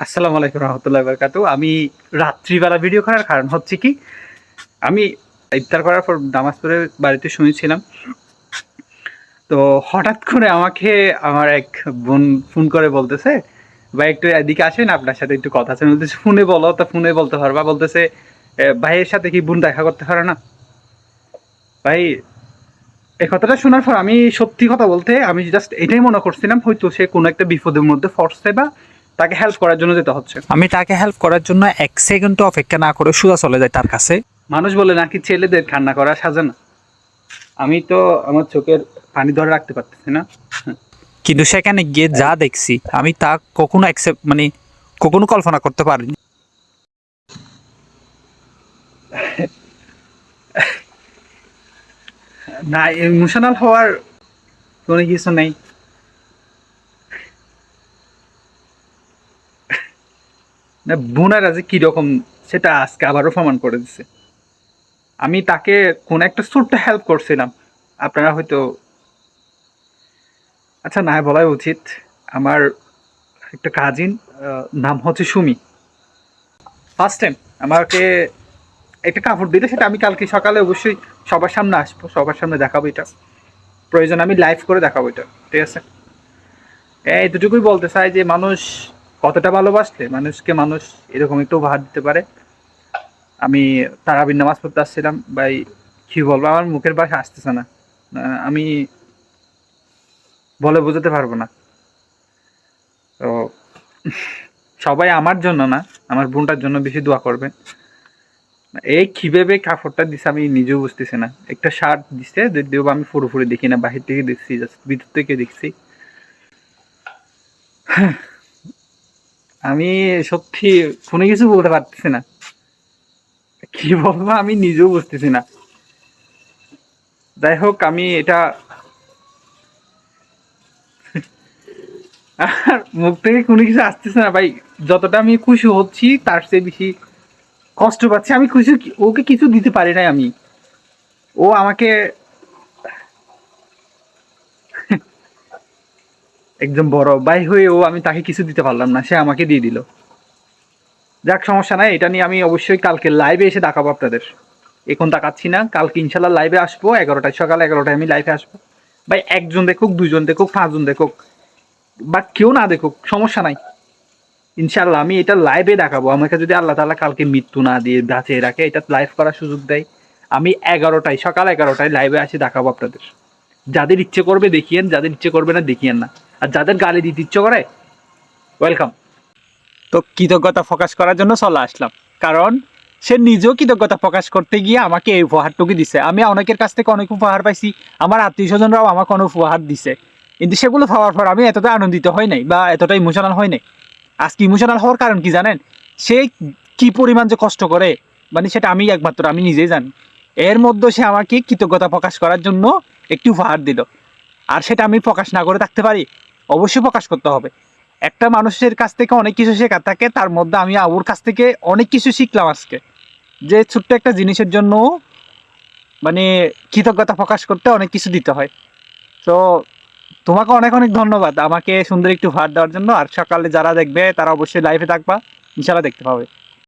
আসসালামু আলাইকুম রহমতুল্লাহি ওয়া বারাকাতুহু। আমি রাত্রিবেলা ভিডিও করার কারণ হচ্ছে কি, আমি ইফতার করার পর নামাজ পড়ে বাড়িতে শুয়েছিলাম। তো হঠাৎ করে আমাকে আমার এক বোন ফোন করে বলতেছে, "ভাই একটু এদিকে আসেন, আপনার সাথে একটু কথা আছে।" আমি বলতেছি, "ফোনে বলো।" তো ফোনে বলতে পারবা। বলতেছে, "ভাইয়ের সাথে কি বোন দেখা করতে পারে না?" ভাই এই কথাটা শোনার পর আমি সত্যি কথা বলতে আমি জাস্ট এটাই মনে করছিলাম হয়তো সে কোনো একটা বিপদের মধ্যে পড়ছে বা তাকে হেল্প করার জন্য যেতে হচ্ছে। আমি তাকে হেল্প করার জন্য ১ সেকেন্ডও অপেক্ষা না করে সোজা চলে যাই তার কাছে। মানুষ বলে নাকি ছেলেদের কান্না করা সাজে না। আমি তো আমার চোখের পানি ধরে রাখতে পারতেছি না। কিন্তু সেখানে গিয়ে যা দেখছি আমি তা কখনো অ্যাকসেপ্ট কখনো কল্পনা করতে পারিনি। না, ইমোশনাল হওয়ার কোনো কিছু নেই। না, বোনেরা যে কিরকম সেটা আজকে আবারও প্রমাণ করে দিছে। আমি তাকে কোন একটা ছোট্ট হেল্প করছিলাম। আপনারা হয়তো আচ্ছা না বলাই উচিত। আমার একটা কাজিন নাম হচ্ছে সুমি। ফার্স্ট টাইম আমাকে একটা কাপড় দিলে সেটা আমি কালকে সকালে অবশ্যই সবার সামনে আসবো, সবার সামনে দেখাবো এটা। প্রয়োজন আমি লাইভ করে দেখাবো এটা। ঠিক আছে? এতটুকুই বলতে চাই যে মানুষ কতটা ভালোবাসলে মানুষকে মানুষ এরকম একটু উপহার দিতে পারে। আমি তারাবির নামাজ পড়তে আসছিলাম ভাই, কি বলবো আমার মুখের ভাষা আসতেছে না। আমি বলে বোঝাতে পারবো না। তো সবাই আমার জন্য না, আমার বোনটার জন্য বেশি দোয়া করবেন। এই কিভাবে কাপড়টা দিছে আমি নিজেও বুঝতেছি না। একটা শার্ট দিছে যদিও বা আমি পুরোপুরি দেখি না, বাহির থেকে দেখছি, জাস্ট ভিতর থেকে দেখছি। আমি সত্যি কোনো কিছু বলতে পারতেছি না, কি বলবো আমি নিজেও বুঝতেছি না। যাই হোক আমি এটা আর মুখ থেকে কোনো কিছু আসতেছে না ভাই। যতটা আমি খুশি হচ্ছি তার চেয়ে বেশি কষ্ট পাচ্ছি। আমি খুশি ওকে কিছু দিতে পারি নাই আমি। ও আমাকে একদম বড় ভাই হয়ে আমি তাকে কিছু দিতে পারলাম না, সে আমাকে দিয়ে দিল। যাক সমস্যা নাই, এটা নিয়ে আমি অবশ্যই কালকে লাইভে এসে দেখাবো আপনাদের। এখন তাকাচ্ছি না, কালকে ইনশাল্লাহ লাইভে আসবো 11টায়, সকাল 11টায় আমি লাইভে আসবো। ভাই একজন দেখুক, দুজন দেখুক, 5 জন দেখুক, বা কেউ না দেখুক, সমস্যা নাই। ইনশাল্লাহ আমি এটা লাইভে দেখাবো। আমাকে যদি আল্লাহ তাআলা কালকে মৃত্যু না দিয়ে বাঁচিয়ে রাখে, এটা লাইভ করার সুযোগ দেয়, আমি 11টায়, সকাল 11টায় লাইভে আসি দেখাবো আপনাদের। যাদের ইচ্ছে করবে দেখিয়েন, যাদের ইচ্ছে করবে না দেখিয়েন না। আর যাদের গালি দিতে ইচ্ছে করে, ওয়েলকাম। তো কৃতজ্ঞতা প্রকাশ করার জন্য চলে আসলাম, কারণ সে নিজেও কৃতজ্ঞতা প্রকাশ করতে গিয়ে আমাকে এই উপহারটুকু দিছে। আমি অনেকের কাছ থেকে অনেক উপহার পাইছি, আমার আত্মীয় স্বজনরাও আমাকে অনেক উপহার দিছে, কিন্তু সেগুলো পাওয়ার পর আমি এতটা আনন্দিত হই নাই বা এতটা ইমোশনাল হই নাই। আজকে ইমোশনাল হওয়ার কারণ কি জানেন? সে কি পরিমাণ যে কষ্ট করে, মানে সেটা আমি একমাত্র আমি নিজেই জানি। এর মধ্যে সে আমাকে কৃতজ্ঞতা প্রকাশ করার জন্য একটি উপহার দিল। আর সেটা আমি প্রকাশ না করে থাকতে পারি? অবশ্যই প্রকাশ করতে হবে। একটা মানুষের কাছ থেকে অনেক কিছু শেখার থাকে, তার মধ্যে আমি ওর কাছ থেকে অনেক কিছু শিখলাম আজকে। যে ছোট্ট একটা জিনিসের জন্য মানে কৃতজ্ঞতা প্রকাশ করতে অনেক কিছু দিতে হয়। তো তোমাকে অনেক অনেক ধন্যবাদ আমাকে সুন্দর একটু উপহার দেওয়ার জন্য। আর সকালে যারা দেখবে তারা অবশ্যই লাইভে থাকবা, ইনশাল্লাহ দেখতে পাবে।